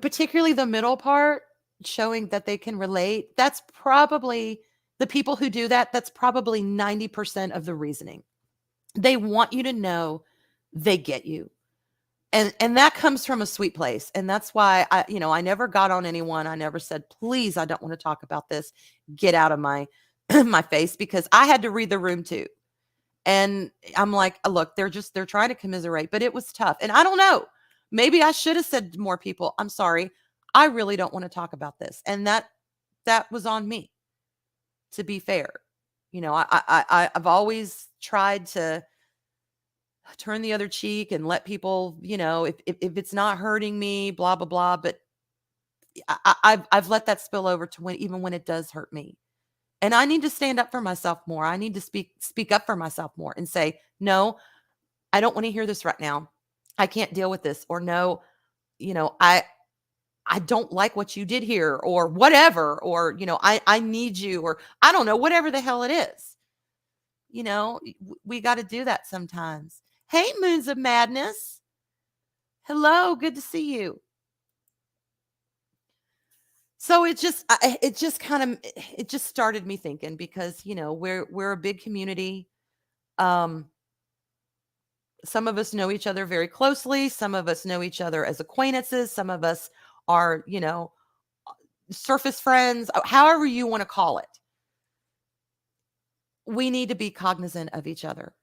Particularly the middle part, showing that they can relate. That's probably the people who do that. That's probably 90% of the reasoning. They want you to know they get you. And that comes from a sweet place. And that's why I never got on anyone. I never said, please, I don't want to talk about this. Get out of my my face, because I had to read the room too. And I'm like, look, they're trying to commiserate, but it was tough. And I don't know, maybe I should have said to more people, I'm sorry, I really don't want to talk about this. And that was on me, to be fair. I've always tried to turn the other cheek and let people, if it's not hurting me, blah, blah, blah. But I've let that spill over to even when it does hurt me. And I need to stand up for myself more. I need to speak up for myself more and say, no, I don't want to hear this right now. I can't deal with this. Or no, I don't like what you did here, or whatever, or, I need you, or I don't know, whatever the hell it is. We got to do that sometimes. Hey, Moons of Madness. Hello, good to see you. So it just started me thinking, because, we're a big community. Some of us know each other very closely. Some of us know each other as acquaintances. Some of us are, surface friends, however you want to call it. We need to be cognizant of each other.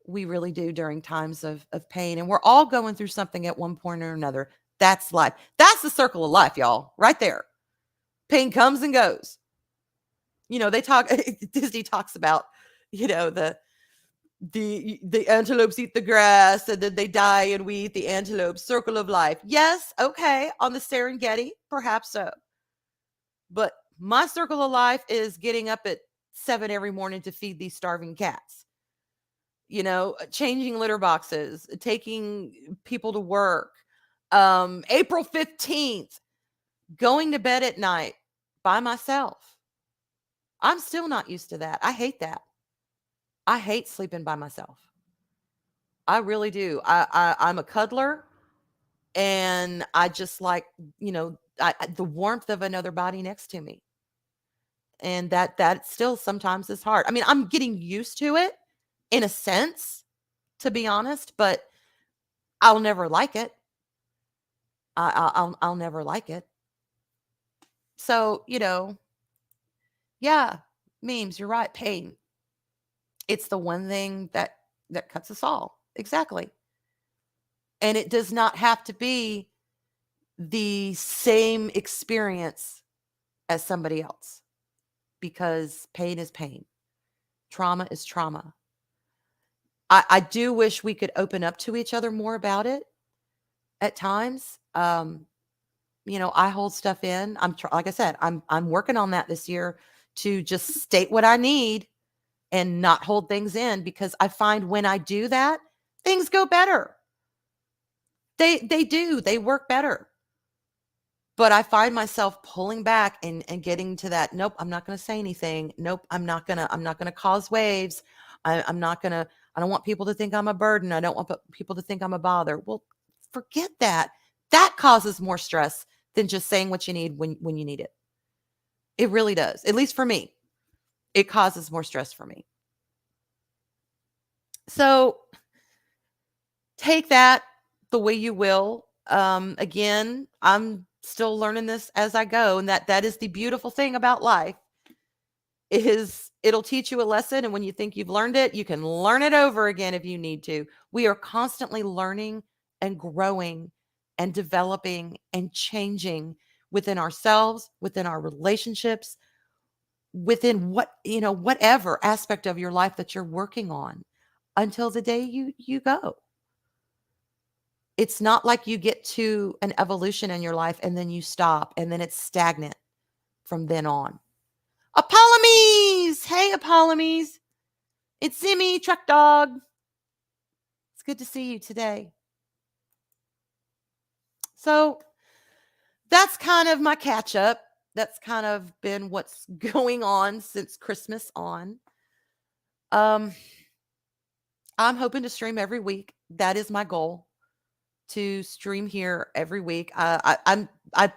We really do, during times of pain. And we're all going through something at one point or another. That's life. That's the circle of life, y'all, right there. Pain comes and goes. They talk, Disney talks about, the the antelopes eat the grass and then they die and we eat the antelope. Circle of life. Yes, okay, on the Serengeti, perhaps so. But my circle of life is getting up at 7 every morning to feed these starving cats. Changing litter boxes, taking people to work. April 15th, going to bed at night by myself. I'm still not used to that. I hate that. I hate sleeping by myself. I really do. I'm a cuddler, and I just like, the warmth of another body next to me. And that still sometimes is hard. I mean, I'm getting used to it in a sense, to be honest, but I'll never like it. I'll never like it. So, yeah, memes, you're right, pain. It's the one thing that cuts us all. Exactly. And it does not have to be the same experience as somebody else, because pain is pain. Trauma is trauma. I do wish we could open up to each other more about it at times. I hold stuff in. Like I said, I'm working on that this year, to just state what I need and not hold things in, because I find when I do that, things go better. They do. They work better. But I find myself pulling back and getting to that. Nope, I'm not going to say anything. Nope, I'm not going to cause waves. I don't want people to think I'm a burden. I don't want people to think I'm a bother. Well, forget that. That causes more stress than just saying what you need when you need it. It really does. At least for me, it causes more stress for me. So take that the way you will. Again, I'm still learning this as I go, and that is the beautiful thing about life, is it'll teach you a lesson, and when you think you've learned it, you can learn it over again if you need to. We are constantly learning and growing and developing and changing within ourselves, within our relationships, within whatever aspect of your life that you're working on, until the day you go. It's not like you get to an evolution in your life and then you stop and then it's stagnant from then on. Apollomies! Hey, Apollomies. It's Zimmy, Truck Dog. It's good to see you today. So that's kind of my catch up. That's kind of been what's going on since Christmas on. I'm hoping to stream every week. That is my goal, to stream here every week. I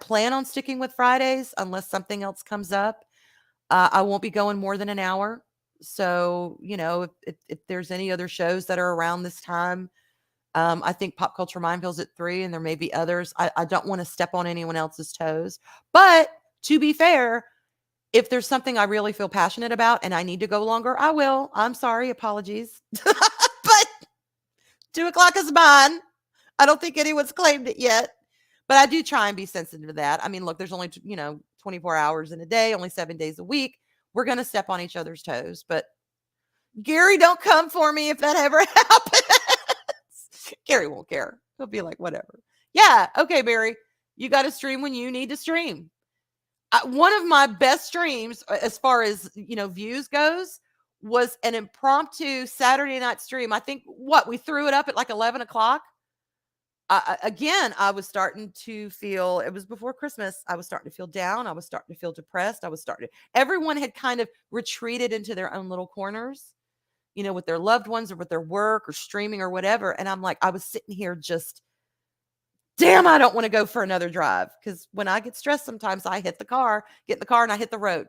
plan on sticking with Fridays unless something else comes up. I won't be going more than an hour. So, if there's any other shows that are around this time, I think Pop Culture Mindfield's at 3, and there may be others. I don't want to step on anyone else's toes. But to be fair, if there's something I really feel passionate about and I need to go longer, I will. I'm sorry. Apologies. But 2 o'clock is mine. I don't think anyone's claimed it yet. But I do try and be sensitive to that. I mean, look, there's only, 24 hours in a day, only 7 days a week. We're going to step on each other's toes. But Gary, don't come for me if that ever happens. Gary won't care. He'll be like, whatever. Yeah. Okay, Barry, you got to stream when you need to stream. One of my best streams, as far as, views goes, was an impromptu Saturday night stream. I think we threw it up at like 11 o'clock. Again, I was starting to feel, it was before Christmas. I was starting to feel down. I was starting to feel depressed. Everyone had kind of retreated into their own little corners, with their loved ones or with their work or streaming or whatever. And I'm like, I was sitting here just, damn, I don't want to go for another drive. Because when I get stressed, sometimes I get in the car and I hit the road.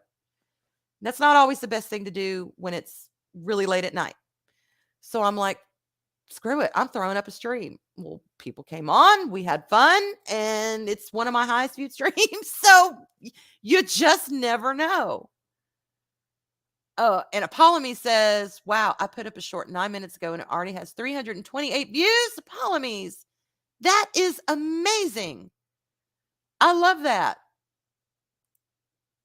That's not always the best thing to do when it's really late at night. So I'm like, screw it. I'm throwing up a stream. Well, people came on, we had fun, and it's one of my highest viewed streams. So you just never know. Oh, and Apollomy says, wow, I put up a short 9 minutes ago and it already has 328 views. Apollomies, that is amazing. I love that.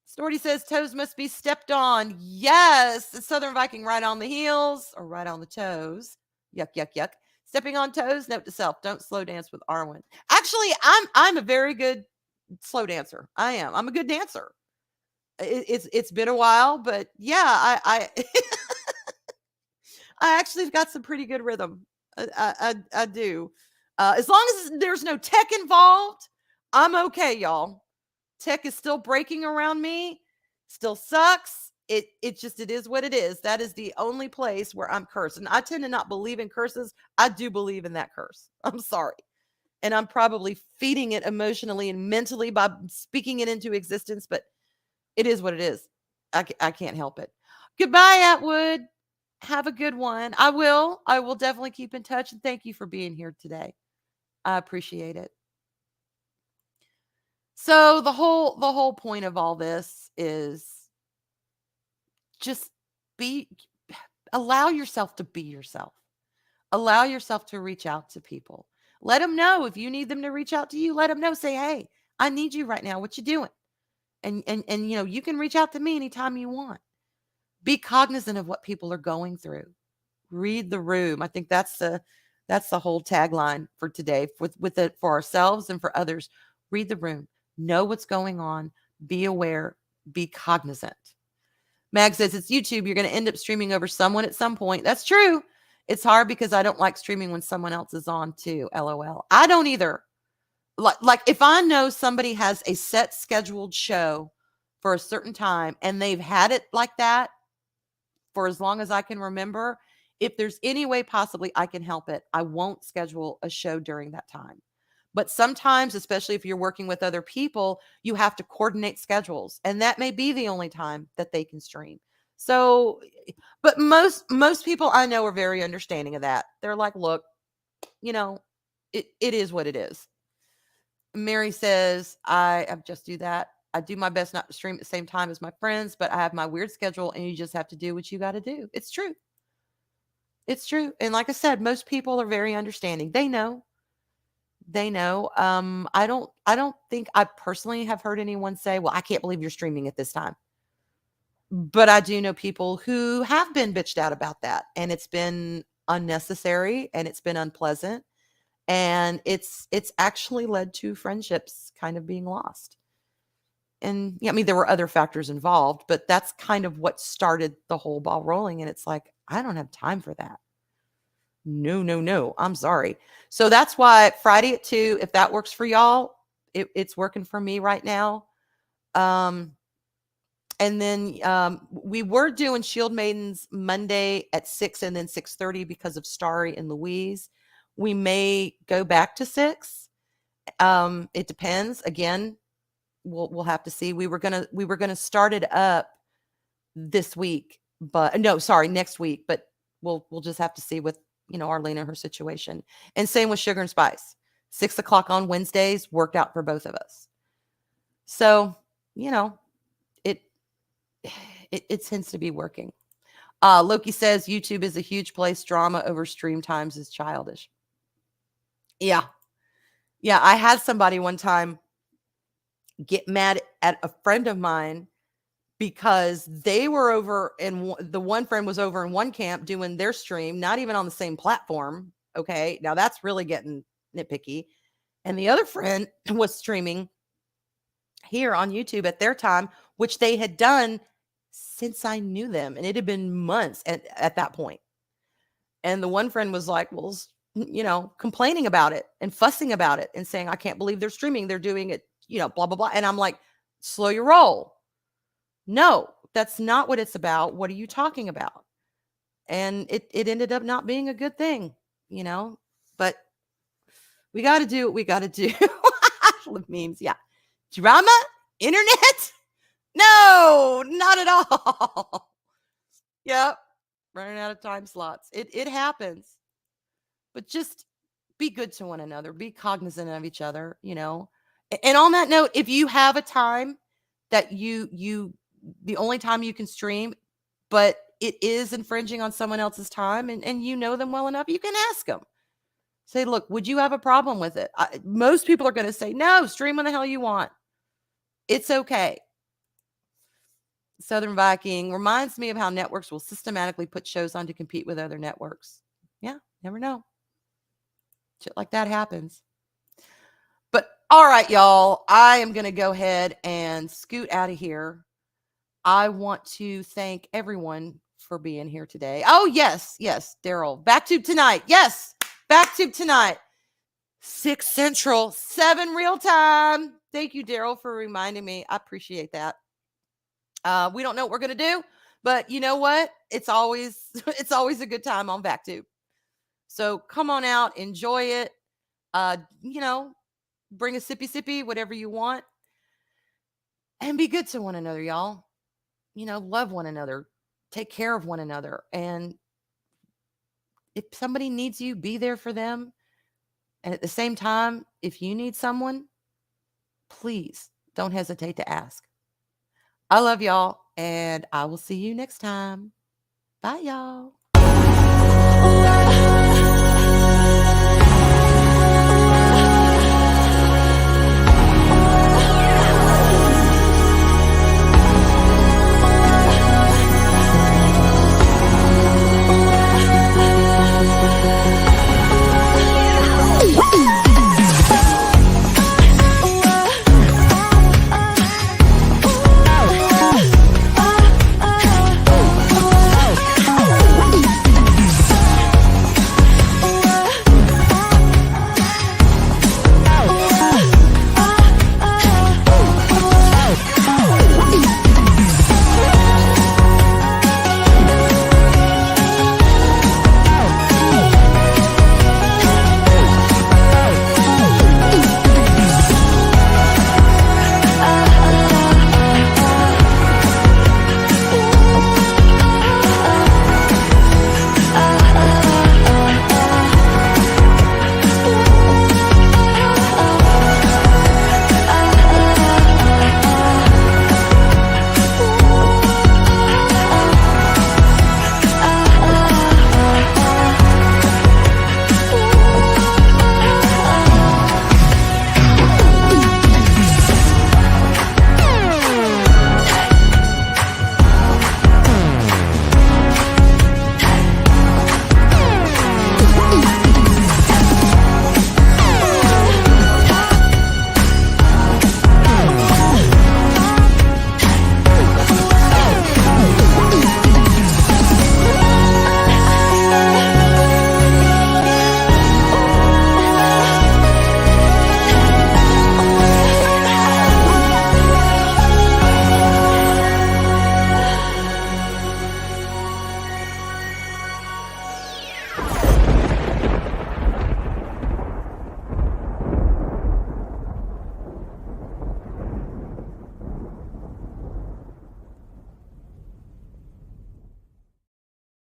Storty says toes must be stepped on. Yes, the Southern Viking right on the heels or right on the toes. Yuck, yuck, yuck. Stepping on toes. Note to self: don't slow dance with Arwyn. Actually, I'm a very good slow dancer. I am. I'm a good dancer. It's been a while, but yeah, I I actually have got some pretty good rhythm. I do. As long as there's no tech involved, I'm okay, y'all. Tech is still breaking around me, still sucks. It just it is what it is. That is the only place where I'm cursed. And I tend to not believe in curses. I do believe in that curse. I'm sorry. And I'm probably feeding it emotionally and mentally by speaking it into existence, but it is what it is. I can't help it. Goodbye, Atwood. Have a good one. I will. I will definitely keep in touch. And thank you for being here today. I appreciate it. So the whole point of all this is just allow yourself to be yourself. Allow yourself to reach out to people. Let them know if you need them to reach out to you. Let them know. Say, hey, I need you right now. What you doing? And you can reach out to me anytime you want. Be cognizant of what people are going through. Read the room. I think that's the whole tagline for today with it for ourselves and for others. Read the room. Know what's going on. Be aware. Be cognizant. Mag says it's YouTube. You're going to end up streaming over someone at some point. That's true. It's hard because I don't like streaming when someone else is on too. LOL. I don't either. Like if I know somebody has a set scheduled show for a certain time and they've had it like that for as long as I can remember, if there's any way possibly I can help it, I won't schedule a show during that time. But sometimes, especially if you're working with other people, you have to coordinate schedules, and that may be the only time that they can stream. So, but most people I know are very understanding of that. They're like, look, it is what it is. Mary says, I just do that. I do my best not to stream at the same time as my friends, but I have my weird schedule and you just have to do what you got to do. It's true. It's true. And like I said, most people are very understanding. They know. I don't think I personally have heard anyone say, well, I can't believe you're streaming at this time. But I do know people who have been bitched out about that, and it's been unnecessary and it's been unpleasant. And it's actually led to friendships kind of being lost. And I mean, there were other factors involved, but that's kind of what started the whole ball rolling. And it's like, I don't have time for that. No. I'm sorry. So that's why Friday at 2, if that works for y'all, it's working for me right now. And then we were doing Shield Maidens Monday at 6 and then 6:30 because of Starry and Louise. We may go back to 6. It depends. Again, we'll have to see. We were gonna start it up this week, but next week. But we'll just have to see with Arlena, her situation. And same with Sugar and Spice. 6 o'clock on Wednesdays worked out for both of us. So it tends to be working. Loki says YouTube is a huge place. Drama over stream times is childish. Yeah. I had somebody one time get mad at a friend of mine because they were over and the one friend was over in one camp doing their stream, not even on the same platform. Okay. Now that's really getting nitpicky. And the other friend was streaming here on YouTube at their time, which they had done since I knew them. And it had been months at that point. And the one friend was like, well, complaining about it and fussing about it and saying, I can't believe they're streaming. They're doing it, blah, blah, blah. And I'm like, slow your roll. No, that's not what it's about. What are you talking about? And it ended up not being a good thing, but we got to do what we got to do. Memes. Yeah. Drama, internet. No, not at all. Yep. Running out of time slots. It happens. But just be good to one another. Be cognizant of each other, And on that note, if you have a time that the only time you can stream, but it is infringing on someone else's time and you know them well enough, you can ask them. Say, look, would you have a problem with it? Most people are going to say, no, stream when the hell you want. It's okay. Southern Viking reminds me of how networks will systematically put shows on to compete with other networks. Yeah, never know. Shit like that happens. But all right, y'all, I am going to go ahead and scoot out of here. I want to thank everyone for being here today. Oh, yes, Daryl. Backtube tonight. Yes, Backtube tonight. 6 Central, 7 real time. Thank you, Daryl, for reminding me. I appreciate that. We don't know what we're going to do, but you know what? It's always it's always a good time on Backtube. So come on out, enjoy it. You know, bring a sippy, whatever you want, and be good to one another, y'all. You know, love one another, take care of one another, and if somebody needs you, be there for them. And at the same time, if you need someone, please don't hesitate to ask. I love y'all, and I will see you next time. Bye, y'all.